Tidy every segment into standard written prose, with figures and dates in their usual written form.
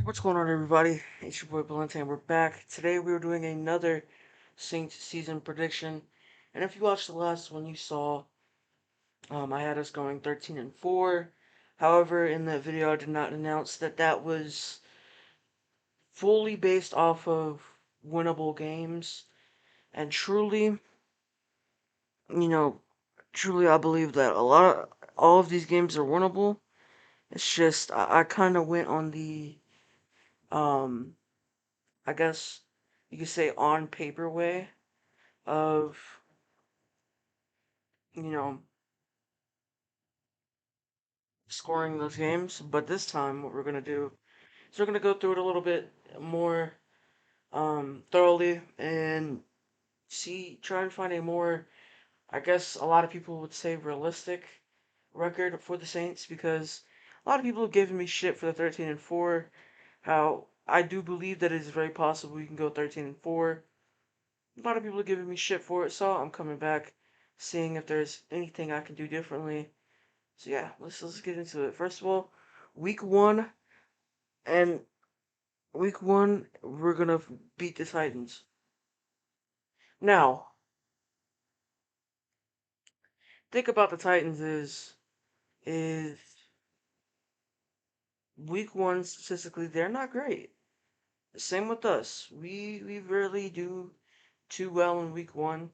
What's going on, everybody? It's your boy Valente, and we're back. Today we're doing another Saints season prediction. And if you watched the last one, you saw I had us going 13-4. However, in that video, I did not announce that that was fully based off of winnable games. And you know, truly, I believe that all of these games are winnable. It's just I kind of went on the um, I guess you could say on paper way of, you know, scoring those games. But this time, what we're going to do is we're going to go through it a little bit more thoroughly and try and find a more, I guess a lot of people would say, realistic record for the Saints because a lot of people have given me shit for the 13-4. How I do believe that it is very possible we can go 13-4. A lot of people are giving me shit for it, so I'm coming back, seeing if there's anything I can do differently. So yeah, let's get into it. First of all, week one, and week one we're gonna beat the Titans. Now, think about the Titans is week one statistically they're not great. Same with us. We rarely do too well in week one,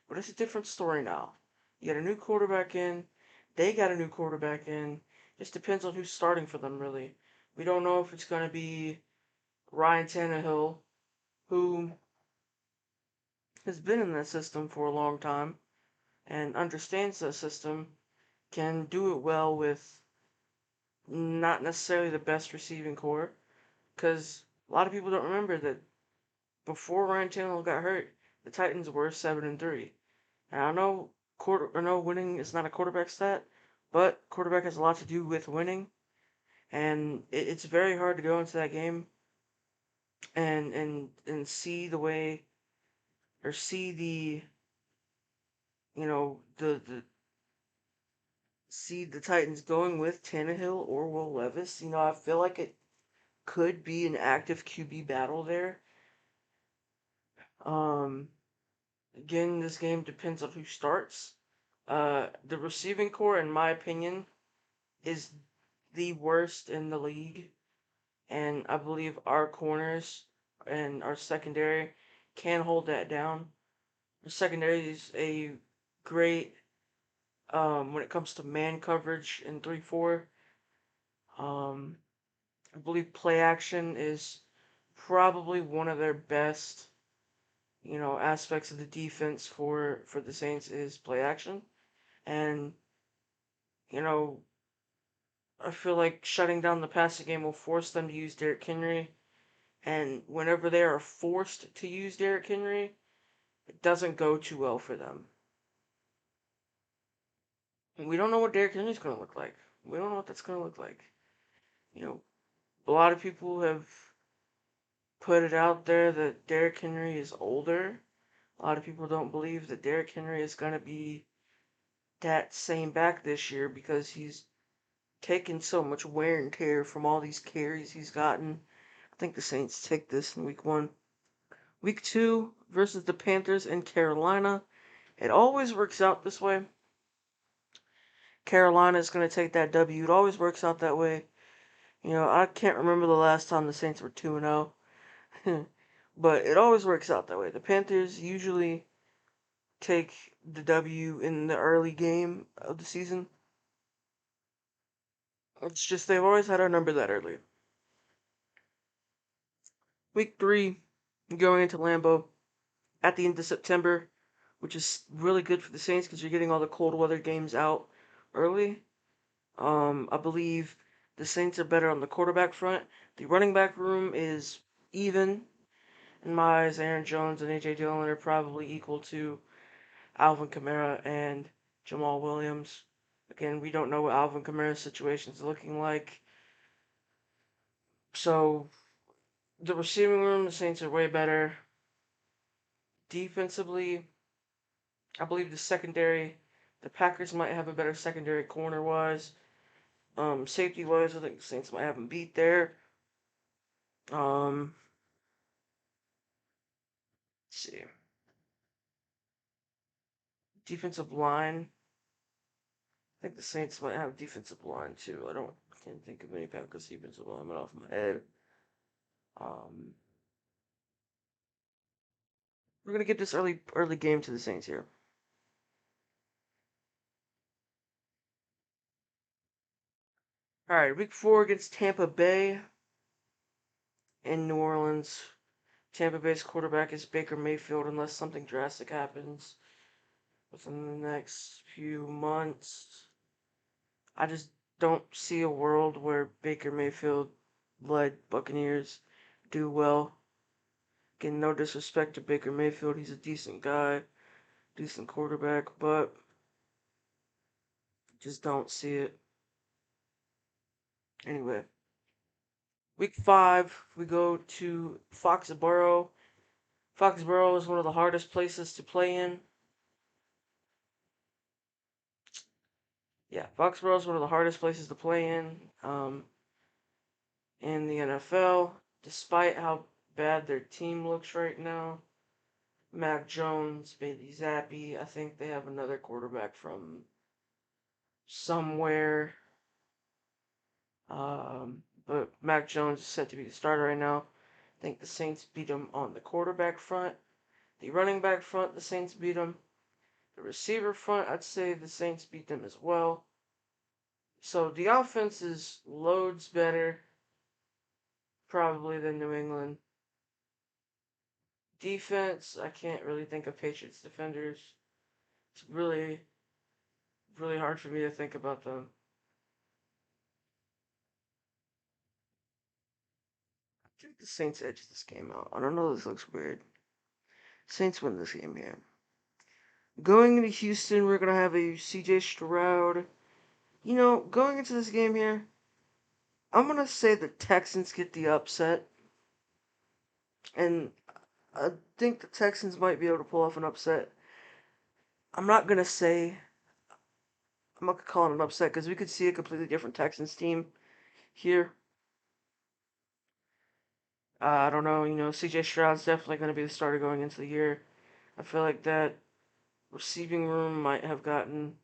but it's a different story now. You got a new quarterback in, they got a new quarterback in. Just depends on who's starting for them really. We don't know if it's gonna be Ryan Tannehill, who has been in that system for a long time and understands that system, can do it well with not necessarily the best receiving core. Because a lot of people don't remember that before Ryan Tannehill got hurt, the Titans were 7-3. And I know winning is not a quarterback stat, but quarterback has a lot to do with winning, and it's very hard to go into that game and see the way or see the see the Titans going with Tannehill or Will Levis. I feel like it could be an active QB battle there. Um, Again, this game depends on who starts. The receiving core, in my opinion, is the worst in the league, and I believe our corners and our secondary can hold that down. The secondary is a great when it comes to man coverage in 3-4. Um, I believe play action is probably one of their best, aspects of the defense for the Saints is play action. And, you know, I feel like shutting down the passing game will force them to use Derrick Henry. And whenever they are forced to use Derrick Henry, it doesn't go too well for them. And we don't know what Derrick Henry's going to look like. We don't know what that's going to look like. You know, a lot of people have put it out there that Derrick Henry is older. A lot of people don't believe that Derrick Henry is going to be that same back this year because he's taken so much wear and tear from all these carries he's gotten. I think the Saints take this in week one. Week two versus the Panthers in Carolina. It always works out this way. Carolina is going to take that W. It always works out that way. I can't remember the last time the Saints were 2-0. But it always works out that way. The Panthers usually take the W in the early game of the season. It's just they've always had our number that early. Week three, going into Lambeau at the end of September, which is really good for the Saints because you're getting all the cold weather games out early. I believe the Saints are better on the quarterback front. The running back room is even. In my eyes, Aaron Jones and A.J. Dillon are probably equal to Alvin Kamara and Jamal Williams. Again, we don't know what Alvin Kamara's situation is looking like. So, the receiving room, the Saints are way better. Defensively, I believe the secondary, the Packers might have a better secondary corner-wise. Safety-wise, I think the Saints might have them beat there. Um, let's see. Defensive line. I think the Saints might have defensive line too. Can't think of any Packers defensive linemen off my head. Um, we're gonna give this early game to the Saints here. All right, week 4 against Tampa Bay in New Orleans. Tampa Bay's quarterback is Baker Mayfield, unless something drastic happens within the next few months. I just don't see a world where Baker Mayfield led Buccaneers do well. Again, no disrespect to Baker Mayfield, he's a decent guy, decent quarterback, but just don't see it. Anyway, week 5, we go to Foxborough. Foxborough is one of the hardest places to play in. Yeah, Foxborough is one of the hardest places to play in the NFL. Despite how bad their team looks right now, Mac Jones, Bailey Zappi. I think they have another quarterback from somewhere. But Mac Jones is set to be the starter right now. I think the Saints beat him on the quarterback front. The running back front, the Saints beat him. The receiver front, I'd say the Saints beat them as well. So the offense is loads better, probably, than New England. Defense, I can't really think of Patriots defenders. It's really hard for me to think about them. I think the Saints edge this game out. I don't know, this looks weird. Saints win this game here. Going into Houston, we're going to have a CJ Stroud. Going into this game here, I'm going to say the Texans get the upset. And I think the Texans might be able to pull off an upset. I'm not going to say, I'm not going to call it an upset because we could see a completely different Texans team here. I don't know, CJ Stroud's definitely going to be the starter going into the year. I feel like that receiving room might have gotten,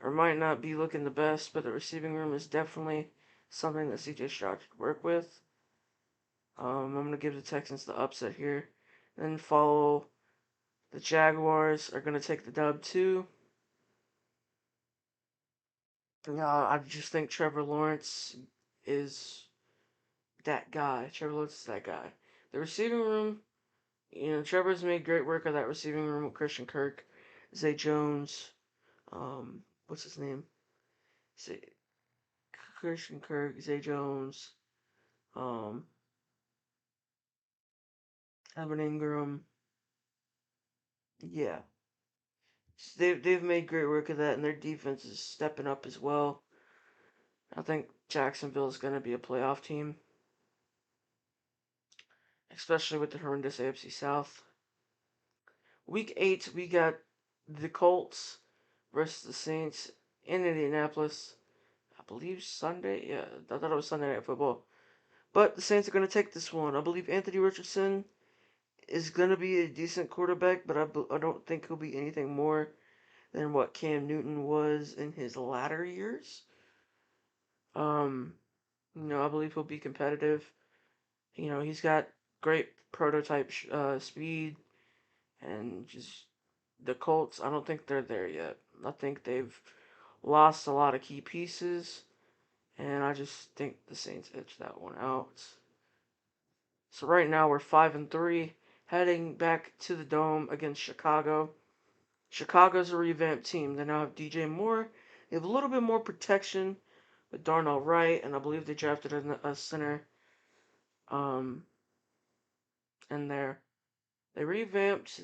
or might not be looking the best, but the receiving room is definitely something that CJ Stroud should work with. I'm going to give the Texans the upset here. Then follow the Jaguars are going to take the dub too. I just think Trevor Lawrence is that guy. Trevor Lawrence is that guy. The receiving room, Trevor's made great work of that receiving room with Christian Kirk, Zay Jones, what's his name? Zay, Christian Kirk, Zay Jones, um, Evan Ingram. Yeah, they've made great work of that, and their defense is stepping up as well. I think Jacksonville is going to be a playoff team, especially with the horrendous AFC South. Week 8, we got the Colts versus the Saints in Indianapolis. I believe Sunday. Yeah, I thought it was Sunday Night Football. But the Saints are going to take this one. I believe Anthony Richardson is going to be a decent quarterback, but I don't think he'll be anything more than what Cam Newton was in his latter years. Um, I believe he'll be competitive. He's got great prototype speed, and just the Colts, I don't think they're there yet. I think they've lost a lot of key pieces, and I just think the Saints edge that one out. So right now we're 5-3, heading back to the Dome against Chicago. Chicago's a revamped team. They now have DJ Moore. They have a little bit more protection with Darnell Wright, and I believe they drafted a center um, in there. They revamped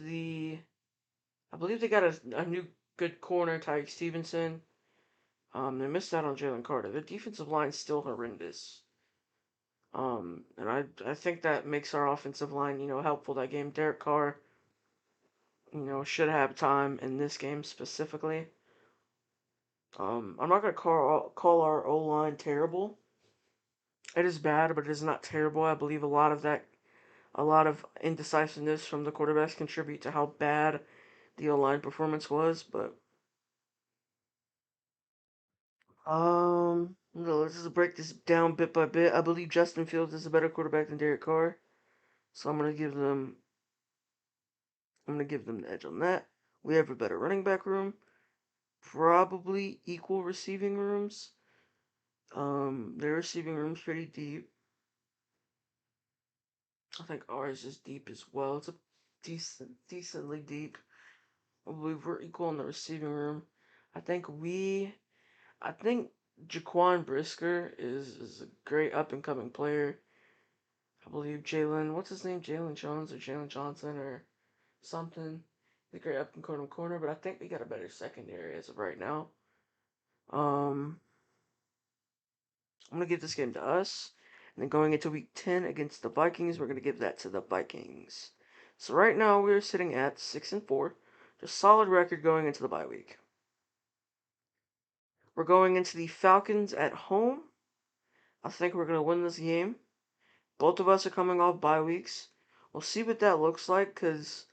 I believe they got a new good corner, Tyke Stevenson. They missed out on Jalen Carter. Their defensive line's still horrendous. And I think that makes our offensive line, helpful that game. Derek Carr, should have time in this game specifically. I'm not gonna call our O line terrible. It is bad, but it is not terrible. I believe a lot of indecisiveness from the quarterbacks contribute to how bad the O-line performance was. But no, let's just break this down bit by bit. I believe Justin Fields is a better quarterback than Derek Carr, so I'm gonna give them the edge on that. We have a better running back room, probably equal receiving rooms. Their receiving room's pretty deep. I think ours is deep as well. It's a decently deep. I believe we're equal in the receiving room. I think we, I think Jaquan Brisker is a great up and coming player. I believe Jalen, what's his name? Jalen Jones or Jalen Johnson or something. He's a great up and coming corner, but I think we got a better secondary as of right now. Um, I'm gonna give this game to us. And then going into week 10 against the Vikings, we're gonna give that to the Vikings. So right now we're sitting at 6-4. Just solid record going into the bye week. We're going into the Falcons at home. I think we're gonna win this game. Both of us are coming off bye weeks. We'll see what that looks like, cause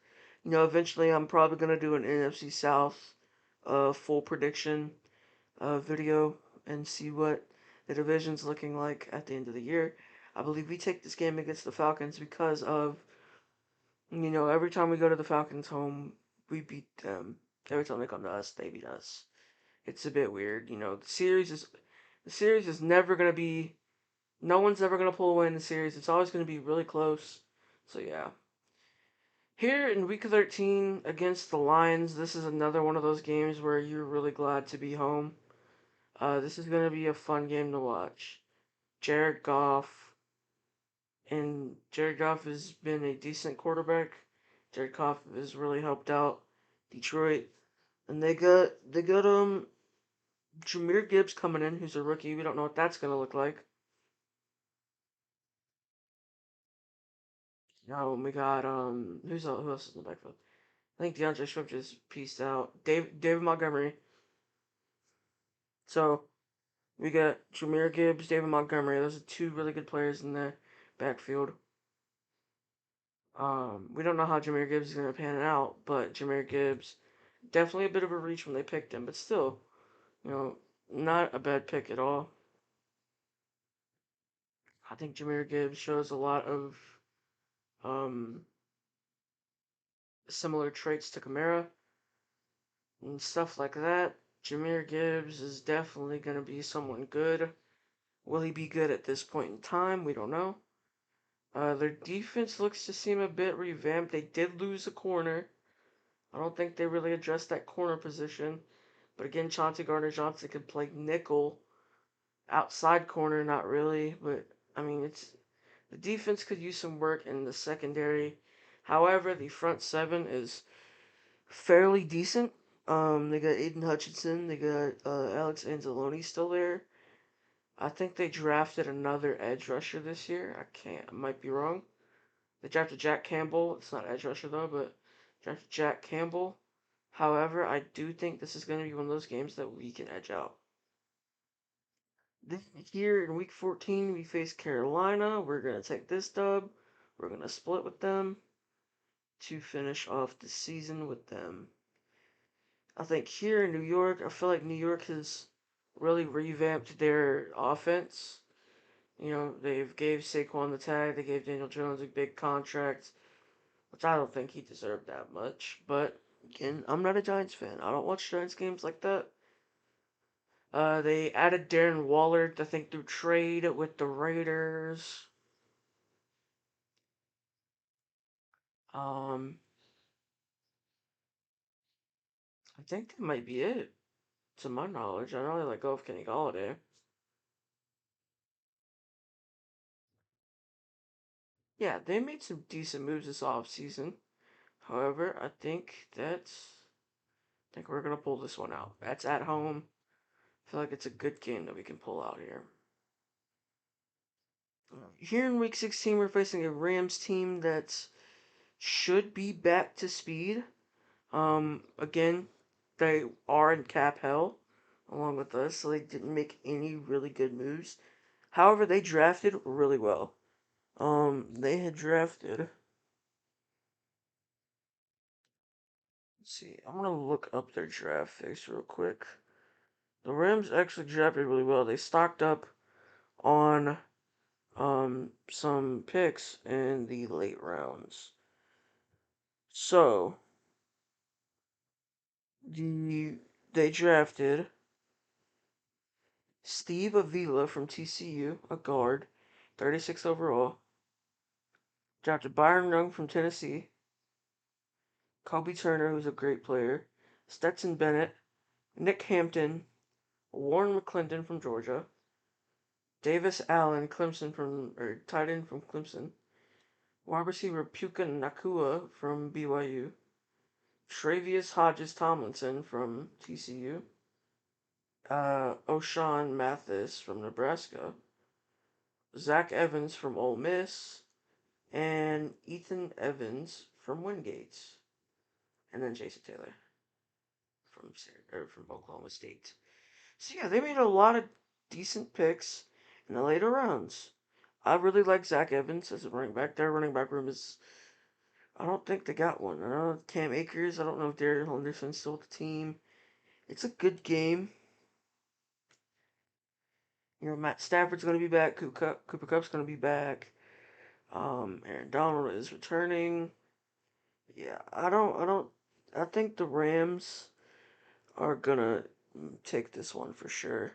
eventually I'm probably gonna do an NFC South full prediction video and see what the division's looking like at the end of the year. I believe we take this game against the Falcons because of, every time we go to the Falcons home, we beat them. Every time they come to us, they beat us. It's a bit weird, the series is never gonna be. No one's ever gonna pull away in the series. It's always gonna be really close. So yeah. Here in week 13 against the Lions, this is another one of those games where you're really glad to be home. This is going to be a fun game to watch. Jared Goff, and Jared Goff has been a decent quarterback. Jared Goff has really helped out Detroit, and they got Jameer Gibbs coming in, who's a rookie. We don't know what that's going to look like. No, we got who else is in the backfield? I think DeAndre Swift just pieced out. David Montgomery. So we got Jameer Gibbs, David Montgomery. Those are two really good players in the backfield. We don't know how Jameer Gibbs is going to pan out, but Jameer Gibbs, definitely a bit of a reach when they picked him, but still, you know, not a bad pick at all. I think Jameer Gibbs shows a lot of um, similar traits to Kamara and stuff like that. Jameer Gibbs is definitely going to be someone good. Will he be good at this point in time? We don't know. Their defense looks to seem a bit revamped. They did lose a corner. I don't think they really addressed that corner position. But again, Chauncey Gardner-Johnson could play nickel, outside corner, not really. But I mean, it's the defense could use some work in the secondary. However, the front seven is fairly decent. They got Aiden Hutchinson, they got Alex Anzalone still there. I think they drafted another edge rusher this year. I might be wrong. They drafted Jack Campbell. It's not edge rusher though, but drafted Jack Campbell. However, I do think this is going to be one of those games that we can edge out. Then here in week 14, we face Carolina. We're going to take this dub. We're going to split with them to finish off the season with them. I think here in New York, I feel like New York has really revamped their offense. They've gave Saquon the tag. They gave Daniel Jones a big contract, which I don't think he deserved that much. But again, I'm not a Giants fan. I don't watch Giants games like that. They added Darren Waller, I think, through trade with the Raiders. Um, I think that might be it, to my knowledge. I know they let go of Kenny Galladay. Yeah, they made some decent moves this offseason. However, I think we're gonna pull this one out. That's at home. I feel like it's a good game that we can pull out here. Here in week 16, we're facing a Rams team that should be back to speed. Again, they are in cap hell along with us, so they didn't make any really good moves. However, they drafted really well. They had drafted. Let's see. I'm gonna look up their draft picks real quick. The Rams actually drafted really well. They stocked up on some picks in the late rounds. So they drafted Steve Avila from TCU, a guard, 36 overall. Drafted Byron Young from Tennessee, Kobe Turner, who's a great player, Stetson Bennett, Nick Hampton, Warren McClendon from Georgia, Davis Allen, Clemson from or tight end from Clemson, wide receiver Puka Nakua from BYU, Travius Hodges Tomlinson from TCU, O'Shawn Mathis from Nebraska, Zach Evans from Ole Miss, and Ethan Evans from Wingate, and then Jason Taylor from Oklahoma State. So yeah, they made a lot of decent picks in the later rounds. I really like Zach Evans as a running back. Their running back room is, I don't think they got one. I don't know Cam Akers. I don't know if Darren Henderson's still with the team. It's a good game. You know, Matt Stafford's going to be back. Cooper Kupp's going to be back. Aaron Donald is returning. Yeah, I think the Rams are gonna take this one for sure.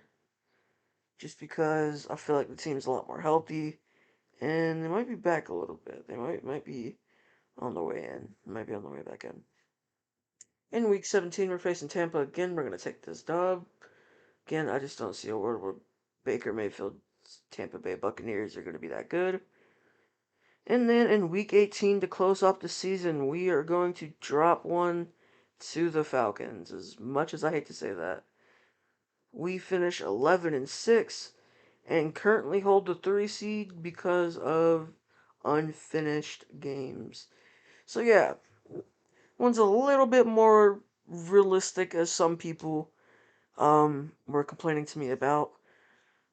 Just because I feel like the team's a lot more healthy, and they might be back a little bit. They might be on the way in. Might be on the way back in. In week 17, we're facing Tampa again. We're gonna take this dub. Again, I just don't see a world where Baker Mayfield's Tampa Bay Buccaneers are gonna be that good. And then in week 18, to close off the season, we are going to drop one to the Falcons. As much as I hate to say that, we finish 11-6 and currently hold the 3 seed because of unfinished games. So yeah, one's a little bit more realistic as some people were complaining to me about.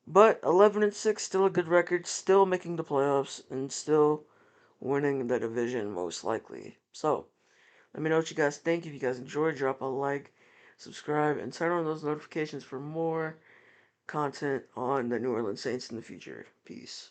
But 11-6 still a good record, still making the playoffs and still winning the division most likely. So, let me know what you guys think. If you guys enjoyed, drop a like, subscribe, and turn on those notifications for more content on the New Orleans Saints in the future. Peace.